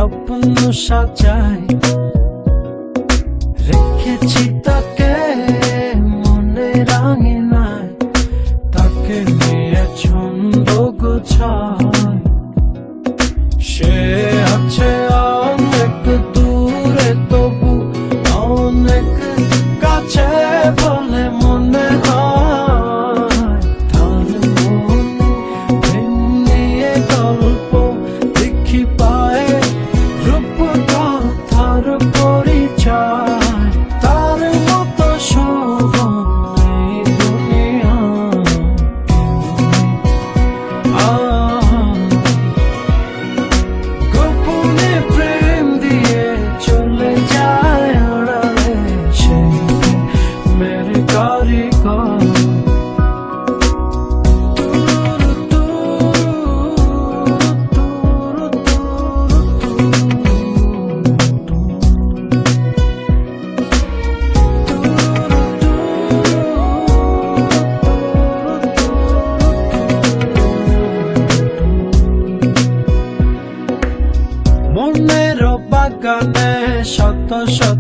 স্বপ্ন সাজাই, রেখেছি তাকে মনের আঙিনায়, তাকে নিয়ে ছন্দ গোছাই। সে আছে অনেক দূরে তবু অনেক কাছে বলে মনে হয়। তার মনে প্রেম নিয়ে গল্প লিখি পায়, রূপকথার পরিচয়। তার মতো শোভন এই দুনিয়ায়। গোপনে প্রেম দিয়ে চলে যায় আড়ালে, সেই মেরে কারিগর। মনের বাগানে শত শত